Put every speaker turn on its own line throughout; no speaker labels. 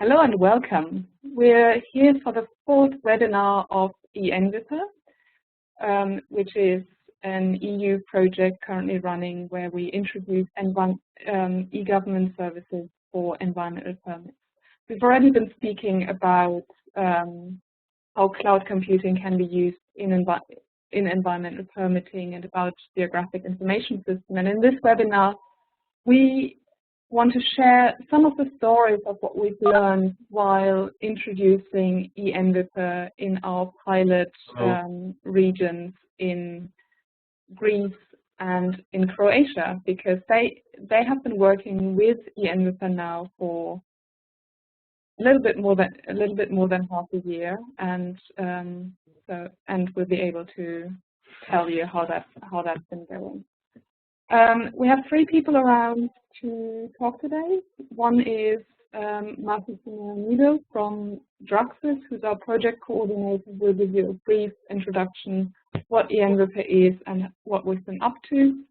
Hello and welcome. We're here for the fourth webinar of eEnviPer, which is an EU project currently running where we introduce e-government services for environmental permits. We've already been speaking about how cloud computing can be used in environmental permitting and about geographic information system. And in this webinar, we want to share some of the stories of what we've learned while introducing eEnviPer in our pilot regions in Greece and in Croatia, because they have been working with eEnviPer now for a little bit more than half a year, and we'll be able to tell you how that's been going. We have three people around to talk today. One is Machi Symeonidou from Zdravko, who's our project coordinator, will give you a brief introduction of what eEnviPer is and what we've been up to.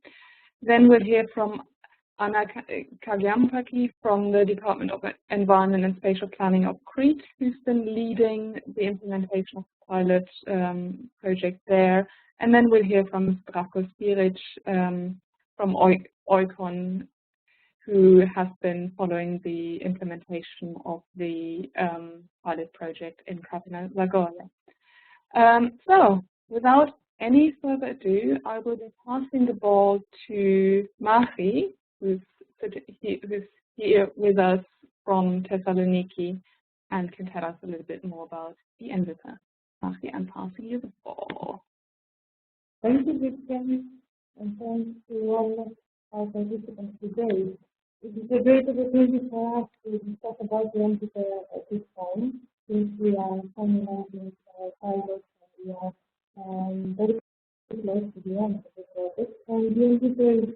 Then we'll hear from Kagiampaki from the Department of Environment and Spatial Planning of Crete, who's been leading the implementation of the pilot project there. And then we'll hear from Zdravko Špirić from OIKON, who has been following the implementation of the pilot project in Krapina-Zagorje. So, without any further ado, I will be passing the ball to Machi, who's here with us from Thessaloniki and can tell us a little bit more about eEnviPer. Machi, I'm passing you the ball.
Thank you, Victor. And thanks to all our participants today. It is a great opportunity for us to discuss about the eEnviPer at this time, since we are finalizing our pilot and we are very close to the end of the project. And the eEnviPer is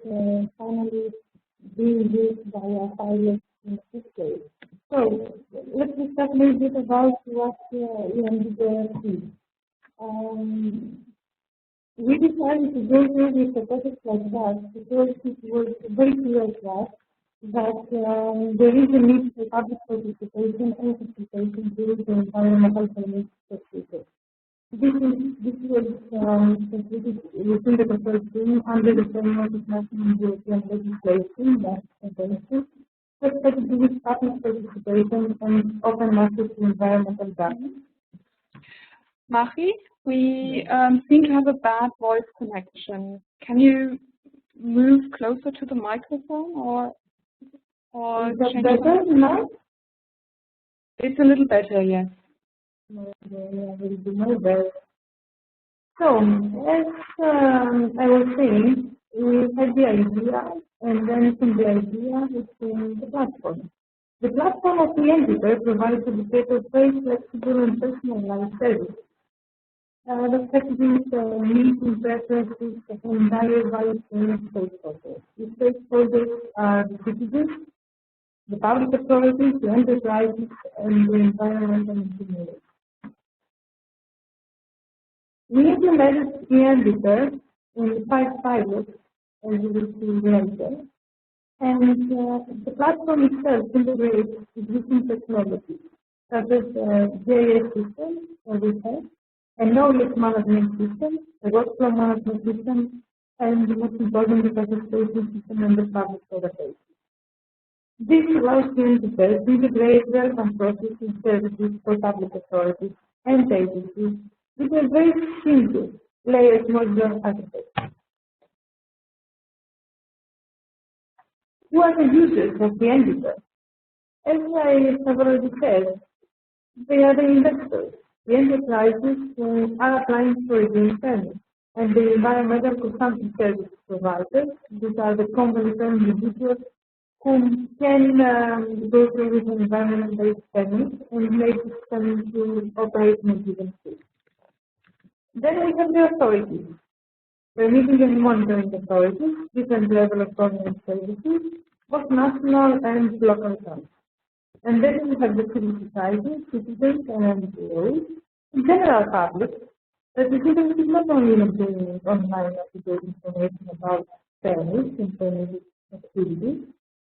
finally being used by our pilot in this case. So let's discuss a little bit about what eEnviPer is. We decided to go through with a project like that because it was very clear to us that there is a need for public participation and participation during the environmental permit procedure. This was completed within the consortium under the framework of national European legislation, that's convention, that had to do with public participation and open access to environmental data.
Machi, we seem to have a bad voice connection. Can you move closer to the microphone or
is that better now?
It's a little better, yes.
So, as I was saying, we had the idea, and then from the idea we came the platform. The platform of eEnviPer provides educators very flexible and personalized service. The packages meeting preferences and various value stakeholders. The stakeholders are the citizens, the public authorities, the enterprises, and the environmental engineers. We implemented eEnviPer in 5 pilots, as you will see later, and the platform itself integrates existing technologies, such as GIS systems, as we said, a knowledge management system, a workflow management system, and the most important, the participation system and the public database. This allows eEnviPer to integrate relevant processes and services for public authorities and agencies with a very simple layered modular architecture. Who are the users of eEnviPer? As I have already said, they are the investors, the enterprises who are applying for a green permit, and the environmental consulting service providers, these are the companies and individuals who can go through with an environmental-based permit and make this permit to operate in a given state. Then we have the authorities, permitting and monitoring authorities, different level of government services, both national and local governments. And then we have the civil society, citizens and NGOs, the general public, that is interested not only in obtaining online up-to-date information about permits and permitted activities,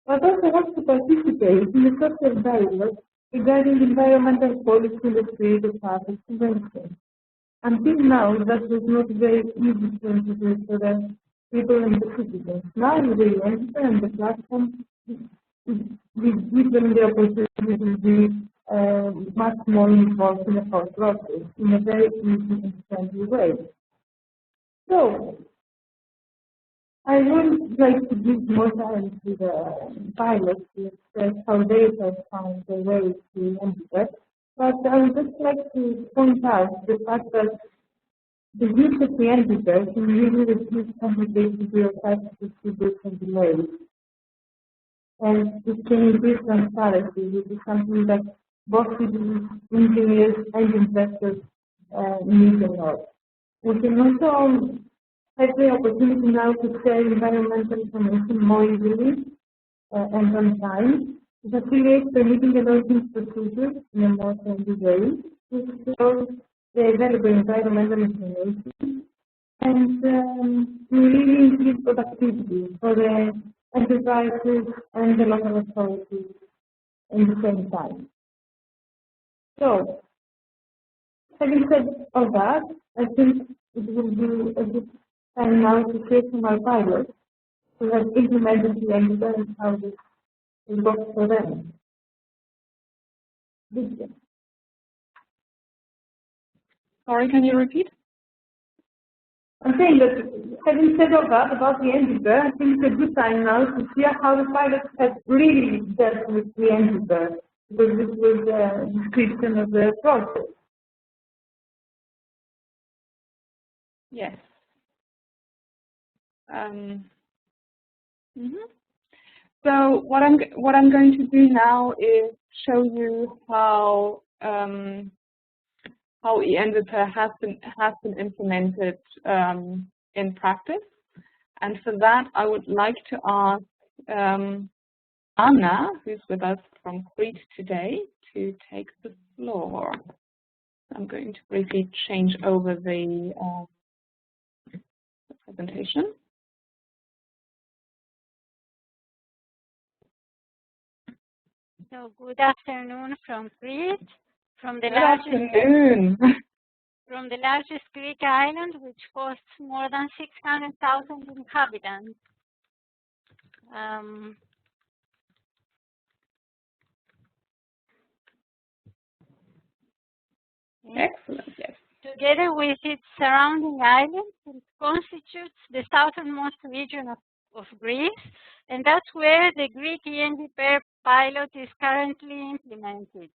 but also wants to participate in the social dialogue regarding environmental policy in the spirit of Paris Convention. Until now, that was not very easy to introduce for the people and the citizens. Now, with the eEnviPer and the platform, we give them the opportunity to be much more involved in the whole process in a very easy and friendly way. So, I would like to give more time to the pilots to express how they have found their way to eEnviPer, but I would just like to point out the fact that the use of the eEnviPer can really reduce complicated bureaucratic procedures and delays. And it can increase transparency, which is something that both citizens, engineers, and investors need a lot. We can also have the opportunity now to share environmental information more easily and on time, to facilitate permitting and auditing procedures in a more friendly way, to show the available environmental information, and to really increase productivity for the enterprises and the local authorities at the same time. So, having said all that, I think it will be a good time now to hear from our pilots who have implemented the eEnviPer and how this will work for them.
Sorry, can you repeat?
I'm saying that having said all that about the eEnviPer, I think it's a good time now to hear how the pilots have really dealt with the eEnviPer, because this was a description of the process.
Yes. So what I'm going to do now is show you how eEnviPer has been implemented in practice, and for that I would like to ask Anna, who's with us from Crete today, to take the floor. I'm going to briefly change over the presentation.
So good afternoon from Crete, from the largest Greek island, which hosts more than 600,000 inhabitants.
Excellent, yes.
Together with its surrounding islands, it constitutes the southernmost region of Greece, and that's where the Greek eEnviPer pilot is currently implemented.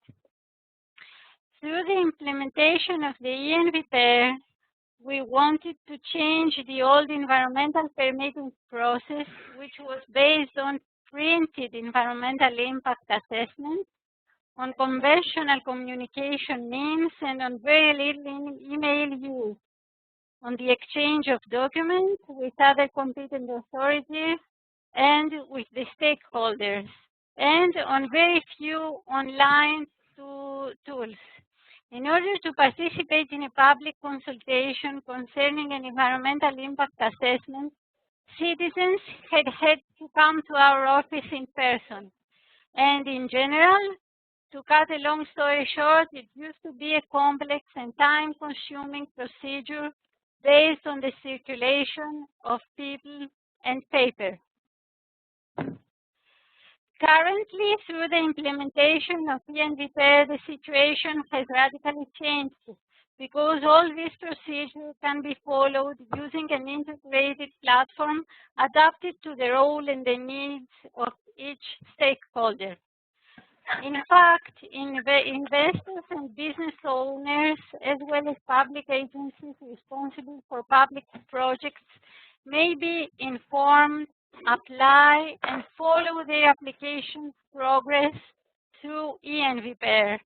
Through the implementation of the eEnviPer, we wanted to change the old environmental permitting process, which was based on printed environmental impact assessments, on conventional communication means, and on very little email use, on the exchange of documents with other competent authorities and with the stakeholders, and on very few online tools. In order to participate in a public consultation concerning an environmental impact assessment, citizens had to come to our office in person. And in general, to cut a long story short, it used to be a complex and time-consuming procedure based on the circulation of people and paper. Currently, through the implementation of eEnviPer, the situation has radically changed because all this procedure can be followed using an integrated platform adapted to the role and the needs of each stakeholder. In fact, investors and business owners, as well as public agencies responsible for public projects, may be informed, apply, and follow their application progress through eEnviPer.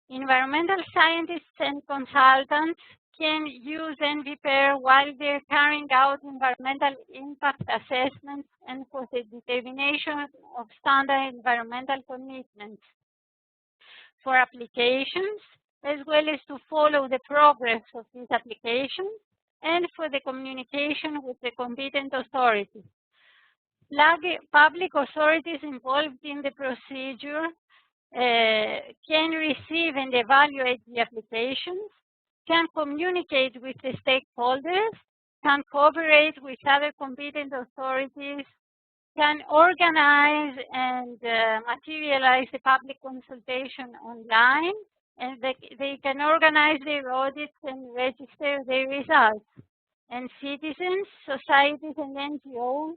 Environmental scientists and consultants can use eEnviPer while they're carrying out environmental impact assessments and for the determination of standard environmental commitments. For applications, as well as to follow the progress of these applications, and for the communication with the competent authorities. Public authorities involved in the procedure can receive and evaluate the applications, can communicate with the stakeholders, can cooperate with other competent authorities, can organize and materialize the public consultation online, and they can organize their audits and register their results. And citizens, societies, and NGOs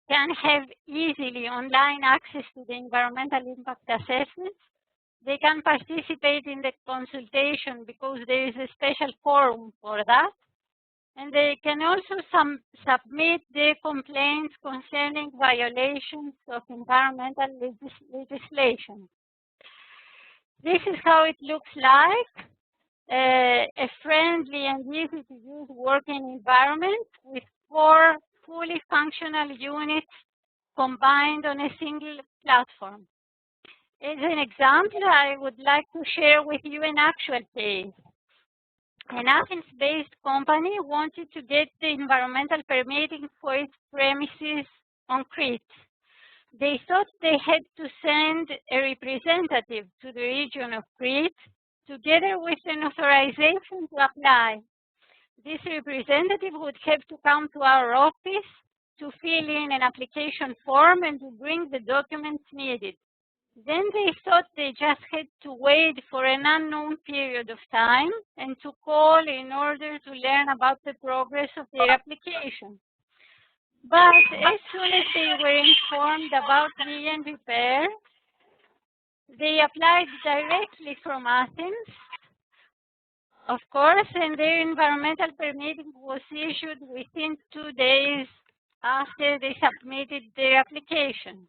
can have easily online access to the environmental impact assessments. They can participate in the consultation because there is a special forum for that. And they can also submit their complaints concerning violations of environmental legislation. This is how it looks like. A friendly and easy to use working environment with 4 fully functional units combined on a single platform. As an example, I would like to share with you an actual case. An Athens-based company wanted to get the environmental permitting for its premises on Crete. They thought they had to send a representative to the region of Crete together with an authorization to apply. This representative would have to come to our office to fill in an application form and to bring the documents needed. Then they thought they just had to wait for an unknown period of time and to call in order to learn about the progress of their application. But as soon as they were informed about the eEnviPer, they applied directly from Athens, of course, and their environmental permitting was issued within 2 days after they submitted their application.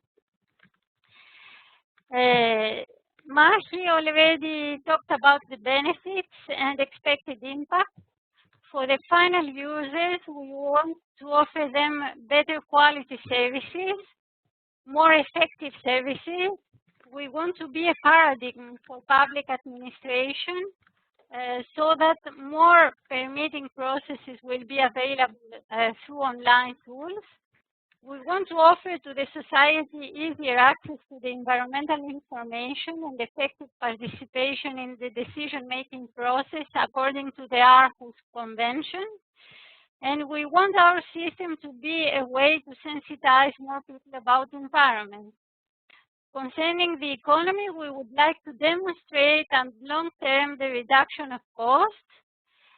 Machi already talked about the benefits and expected impact. For the final users, we want to offer them better quality services, more effective services. We want to be a paradigm for public administration so that more permitting processes will be available through online tools. We want to offer to the society easier access to the environmental information and effective participation in the decision-making process according to the Aarhus Convention. And we want our system to be a way to sensitize more people about the environment. Concerning the economy, we would like to demonstrate on long-term the reduction of costs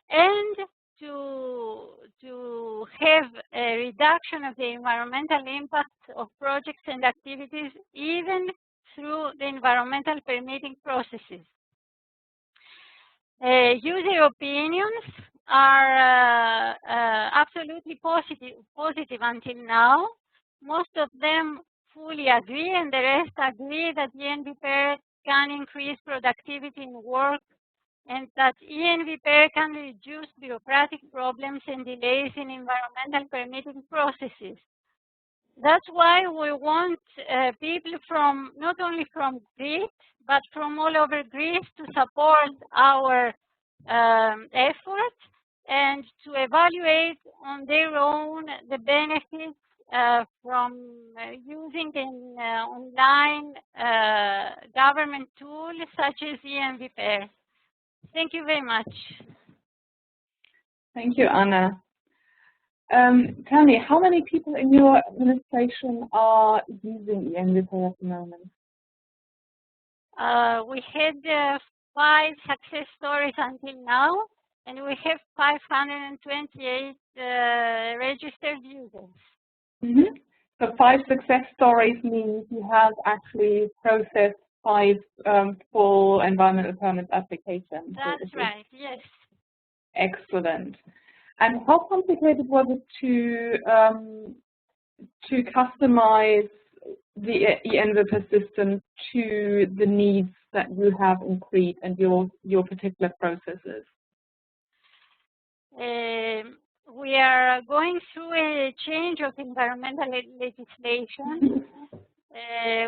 and to have a reduction of the environmental impact of projects and activities even through the environmental permitting processes. User opinions are absolutely positive until now. Most of them fully agree, and the rest agree that the eEnviPer can increase productivity in work and that eEnviPer can reduce bureaucratic problems and delays in environmental permitting processes. That's why we want people from, not only from Crete, but from all over Greece to support our effort and to evaluate on their own the benefits from using an online government tool such as eEnviPer. Thank you very much.
Thank you, Anna. Tell me, how many people in your administration are using eEnviPer at the moment?
We had 5 success stories until now, and we have 528 registered users.
Mm-hmm. So 5 success stories means you have actually processed 5 full environmental permit applications.
That's right, yes.
Excellent. And how complicated was it to customize the eEnviPer system to the needs that you have in Crete and your particular processes?
We are going through a change of environmental legislation,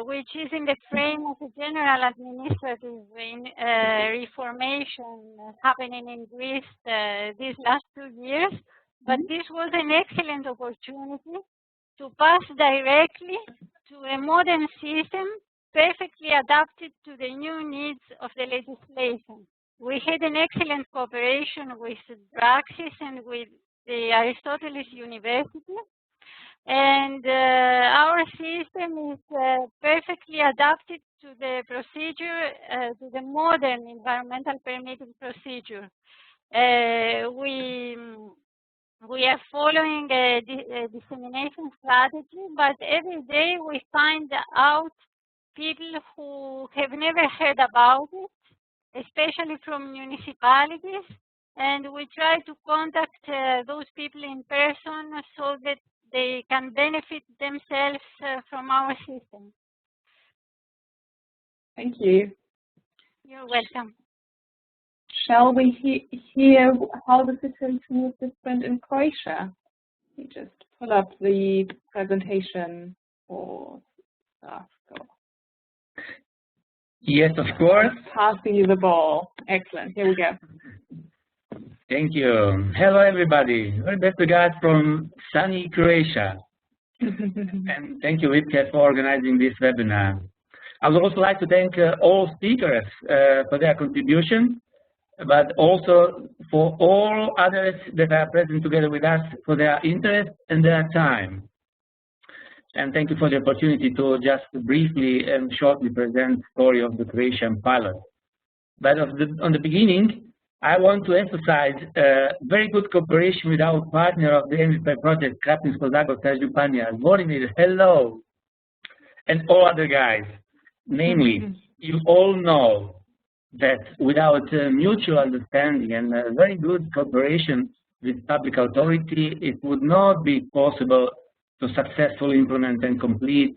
which is in the frame of a general administrative reformation happening in Greece these last 2 years. But this was an excellent opportunity to pass directly to a modern system perfectly adapted to the new needs of the legislation. We had an excellent cooperation with Praxis and with the Aristoteles University, and our system is perfectly adapted to the procedure, to the modern environmental permitting procedure. We are following a dissemination strategy, but every day we find out people who have never heard about it, especially from municipalities, and we try to contact those people in person so that they can benefit themselves from our system.
Thank you.
You're welcome.
Shall we hear how the situation is different in Croatia? Let me just pull up the presentation for Zdravko.
Yes, of course.
Passing you the ball. Excellent. Here we go.
Thank you. Hello, everybody. Very best regards from sunny Croatia. And thank you, IPCAT, for organizing this webinar. I would also like to thank all speakers for their contribution, but also for all others that are present together with us for their interest and their time. And thank you for the opportunity to just briefly and shortly present the story of the Croatian pilot. But on the beginning, I want to emphasize very good cooperation with our partner of the eEnviPer project, Krapina-Zagorje, Zvonimir, hello, and all other guys. Namely, you all know that without mutual understanding and very good cooperation with public authority, it would not be possible to successfully implement and complete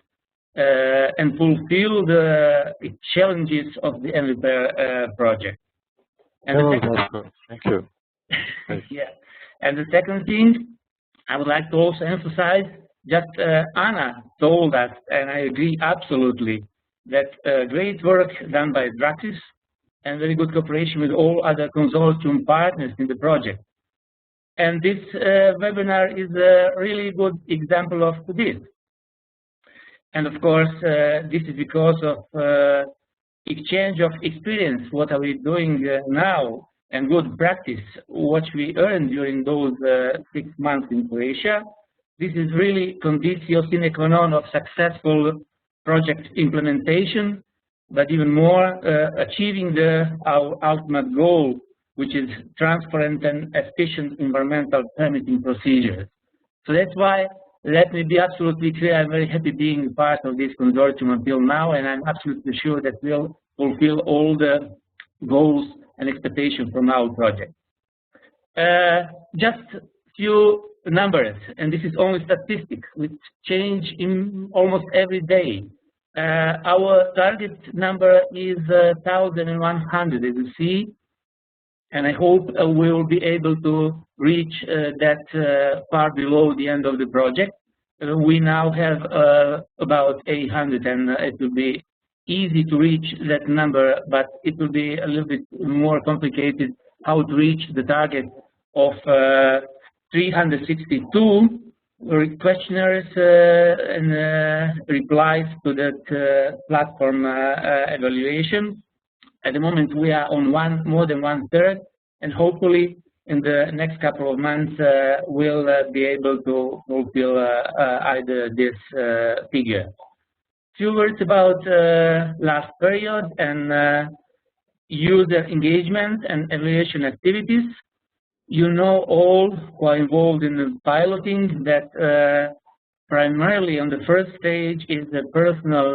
and fulfill the challenges of the eEnviPer project. And
thank you.
Yeah. And the second thing I would like to also emphasize, just Anna told us, and I agree absolutely, that great work done by Praxis and very good cooperation with all other consortium partners in the project. And this webinar is a really good example of this. And of course, this is because of exchange of experience, what are we doing now, and good practice, what we earned during those 6 months in Croatia. This is really conditio sine qua non of successful project implementation, but even more achieving our ultimate goal, which is transparent and efficient environmental permitting procedures. So that's why, let me be absolutely clear, I'm very happy being part of this consortium until now, and I'm absolutely sure that we'll fulfill all the goals and expectations from our project. Just few numbers, and this is only statistics, which change in almost every day. Our target number is 1,100, as you see, and I hope we will be able to reach that far below the end of the project. We now have about 800, and it will be easy to reach that number, but it will be a little bit more complicated how to reach the target of 362 questionnaires and replies to that platform evaluation. At the moment, we are on more than 1/3, and hopefully in the next couple of months, we'll be able to fulfill either this figure. Few words about last period and user engagement and evaluation activities. You know all who are involved in the piloting that primarily on the first stage is the personal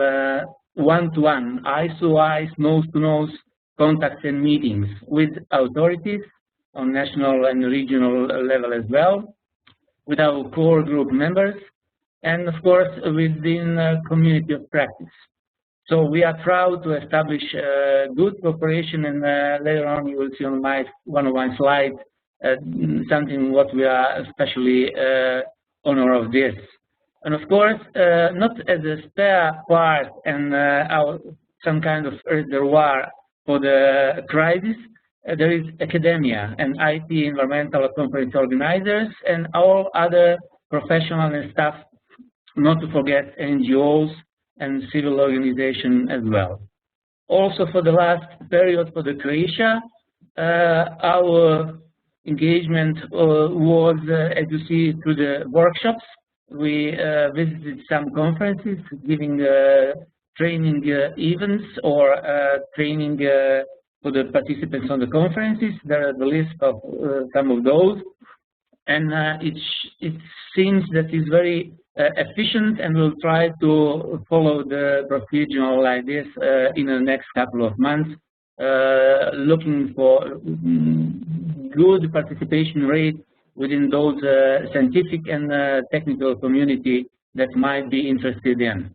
one-to-one, eyes-to-eyes, nose-to-nose contacts and meetings with authorities on national and regional level as well, with our core group members, and of course within a community of practice. So we are proud to establish good cooperation, and later on you will see on one of my slides something what we are especially honor of this. And of course, not as a spare part and some kind of reservoir for the crisis, there is academia and IT environmental conference organizers and all other professional and staff, not to forget NGOs and civil organization as well. Also, for the last period for the Croatia, our engagement was, as you see, through the workshops. We visited some conferences, giving training events or training for the participants on the conferences. There are the list of some of those, and it seems that it's very efficient, and we'll try to follow the procedure like this in the next couple of months, looking for good participation rate within those scientific and technical community that might be interested in.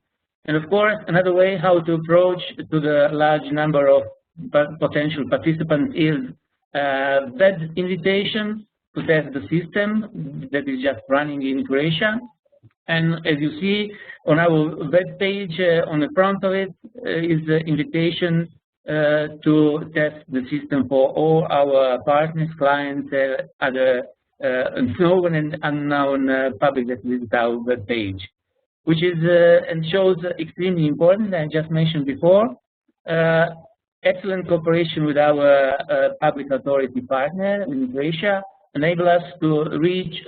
And of course, another way how to approach to the large number of potential participants is web invitation to test the system that is just running in Croatia. And as you see on our web page, on the front of it is the invitation to test the system for all our partners, clients, other known and unknown public that visit our web page, which is and shows extremely important. I just mentioned before, excellent cooperation with our public authority partner in Croatia enable us to reach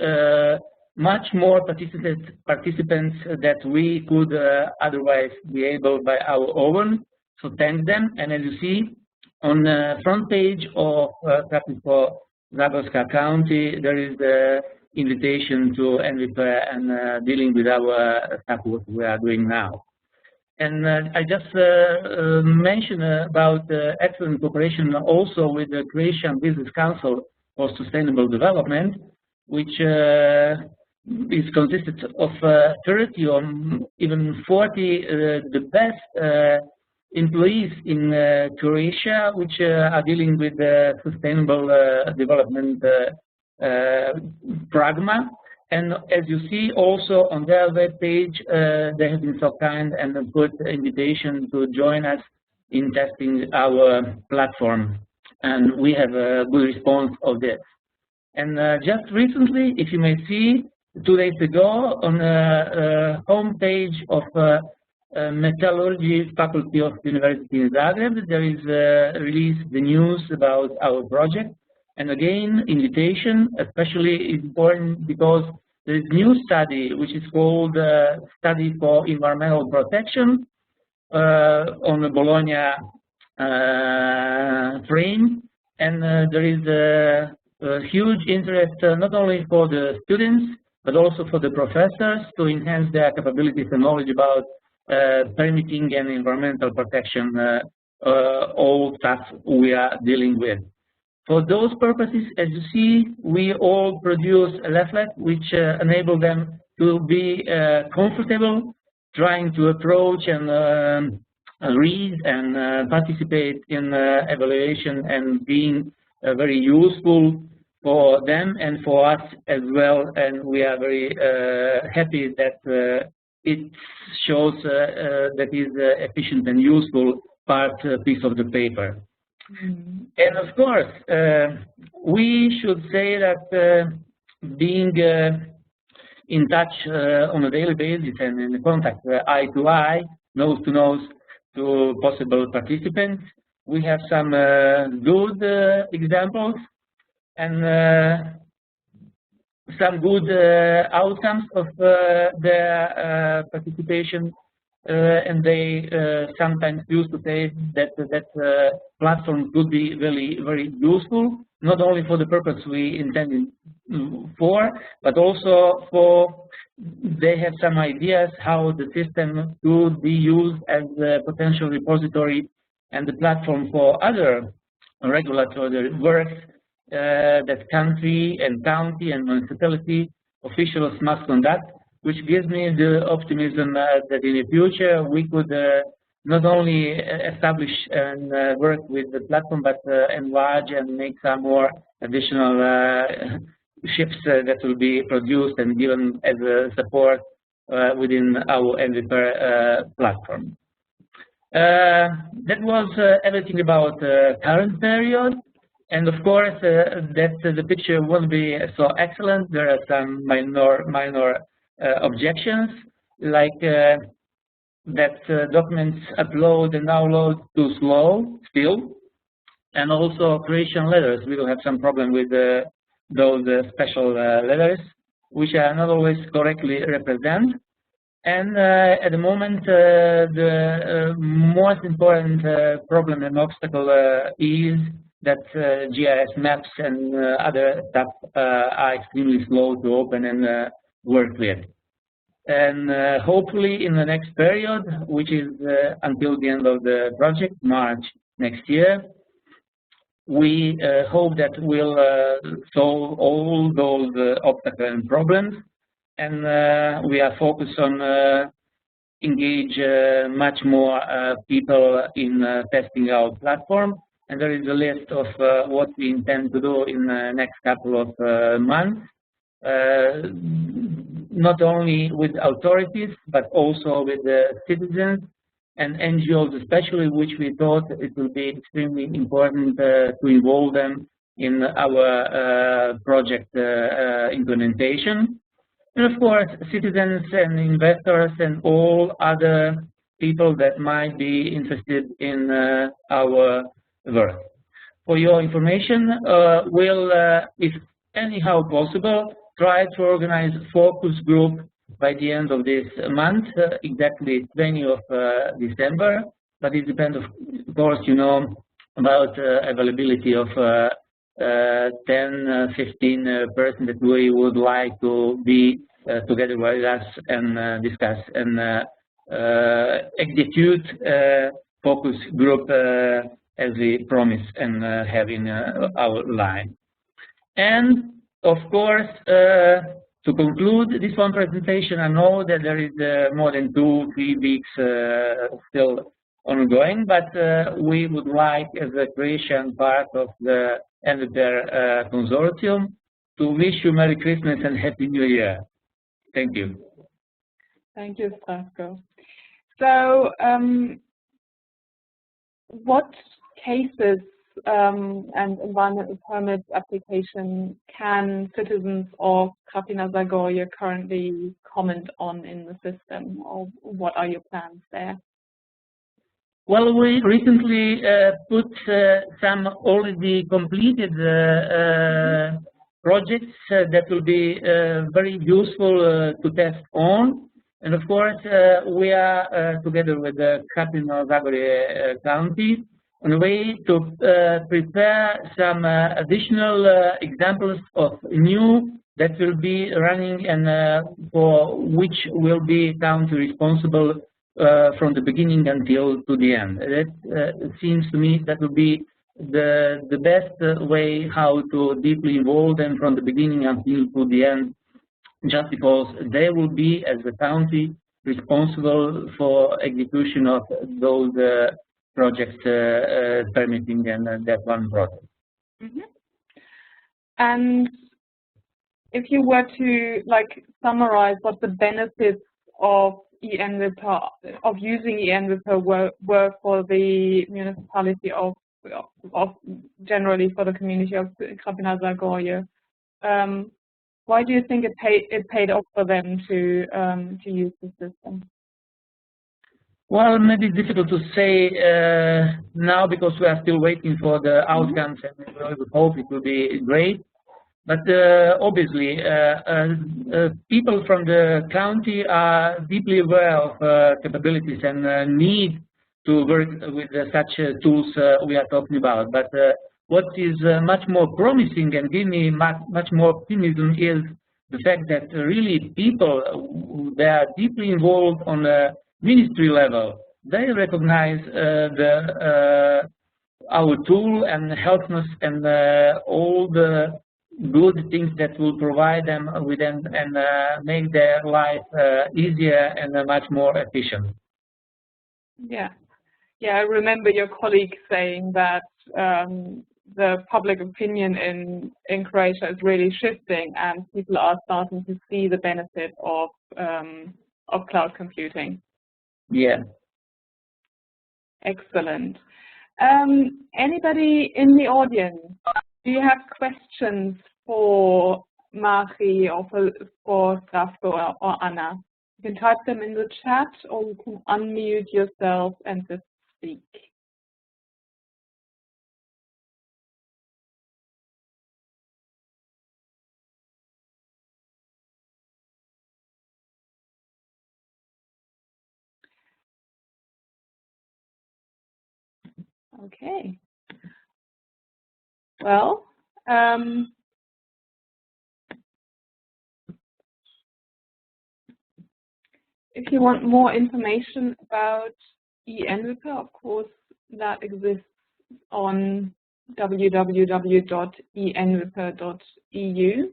much more participants that we could otherwise be able by our own. So thank them. And as you see on the front page of Krapina-Zagorje County, there is the invitation to eEnviPer and dealing with our stuff what we are doing now. And I just mentioned about excellent cooperation also with the Croatian Business Council for Sustainable Development, which is consisted of 30 or even 40 the best employees in Croatia, which are dealing with sustainable development pragma. And as you see also on their web page, they have been so kind and put invitation to join us in testing our platform. And we have a good response of this. And just recently, if you may see, 2 days ago on the home page of Metallurgy Faculty of University in Zagreb, there is released the news about our project. And again, invitation especially is important because there is new study which is called Study for Environmental Protection on the Bologna frame. And there is a huge interest not only for the students but also for the professors to enhance their capabilities and knowledge about permitting and environmental protection, all stuff we are dealing with. For those purposes, as you see, we all produce a leaflet which enable them to be comfortable trying to approach and read and participate in evaluation and being very useful for them and for us as well. And we are very happy that it shows that is efficient and useful piece of the paper. And of course, we should say that being in touch on a daily basis and in contact eye to eye, nose to nose to possible participants, we have some good examples and some good outcomes of their participation. And they sometimes used to say that platform could be very useful, not only for the purpose we intended for, but also for they have some ideas how the system could be used as a potential repository and the platform for other regulatory works that country and county and municipality officials must conduct, which gives me the optimism that in the future we could not only establish and work with the platform, but enlarge and make some more additional ships that will be produced and given as a support within our eEnviPer platform. That was everything about the current period. And of course, that the picture won't be so excellent. There are some minor objections, like that documents upload and download too slow still, and also Croatian letters. We do have some problem with those special letters, which are not always correctly represented. And at the moment, the most important problem and obstacle is that GIS maps and other stuff are extremely slow to open and work with. And hopefully in the next period, which is until the end of the project, March next year, we hope that we'll solve all those obstacles and problems. And we are focused on engage much more people in testing our platform. And there is a list of what we intend to do in the next couple of months, not only with authorities, but also with the citizens and NGOs especially, which we thought it will be extremely important to involve them in our project implementation. And of course, citizens and investors and all other people that might be interested in our work. For your information, we'll, if anyhow possible, try to organize a focus group by the end of this month, exactly 20th of December. But it depends, of course, you know, about availability of 10, 15 persons that we would like to be together with us and discuss and execute focus group as we promised and have in our line. And of course, to conclude this one presentation, I know that there is more than 2-3 weeks still ongoing, but we would like, as a Croatian part of the eEnviPer consortium, to wish you Merry Christmas and Happy New Year. Thank you.
Thank you, Zdravko. So, what cases and environmental permit application can citizens of Krapina-Zagorje currently comment on in the system, or what are your plans there?
Well, we recently put some already completed projects that will be very useful to test on. And of course, we are together with the Krapina-Zagorje county on a way to prepare some additional examples of new that will be running and for which will be county responsible from the beginning until to the end. That seems to me that will be the best way how to deeply involve them from the beginning until to the end, just because they will be, as the county, responsible for execution of those projects permitting and that one project.
Mm-hmm. And if you were to summarize what the benefits of eEnviPer, of using eEnviPer were for the municipality of generally for the community of Krapina-Zagorje, why do you think it paid off for them to use the system?
Well, maybe it's difficult to say now because we are still waiting for the outcomes, and we hope it will be great. But obviously, people from the county are deeply aware of capabilities and need to work with such tools we are talking about. But what is much more promising and give me much more optimism is the fact that really people, they are deeply involved on the ministry level. They recognize our tool and help us and all the good things that will provide them with them and make their life easier and much more efficient.
Yeah, I remember your colleague saying that the public opinion in Croatia is really shifting, and people are starting to see the benefit of cloud computing.
Yeah.
Excellent. Anybody in the audience? Do you have questions for Machi or for Zdravko or Anna You can type them in the chat, or you can unmute yourself and just speak. Okay. Well, if you want more information about eEnviPer, of course, that exists on www.eEnviPer.eu,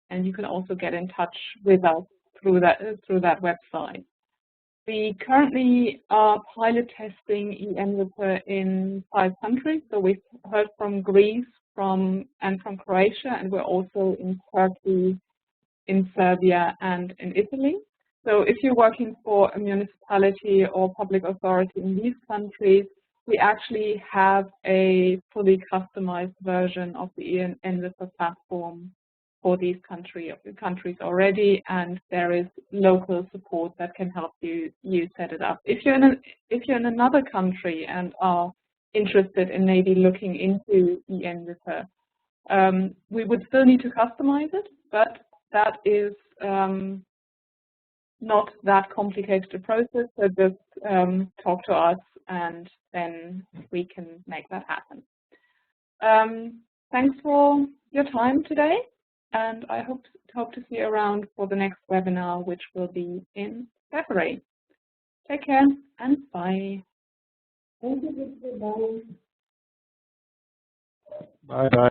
and you can also get in touch with us through that website. We currently are pilot testing eEnviPer in 5 countries. So we've heard from Greece, and from Croatia, and we're also in Turkey, in Serbia, and in Italy. So if you're working for a municipality or public authority in these countries, we actually have a fully customized version of the eEnviPer platform for these countries already, and there is local support that can help you set it up. If you're in another country and are interested in maybe looking into eEnviPer, we would still need to customize it, but that is not that complicated a process. So just talk to us, and then we can make that happen. Thanks for your time today, and I hope to see you around for the next webinar, which will be in February. Take care and bye.
Thank you.
Bye bye.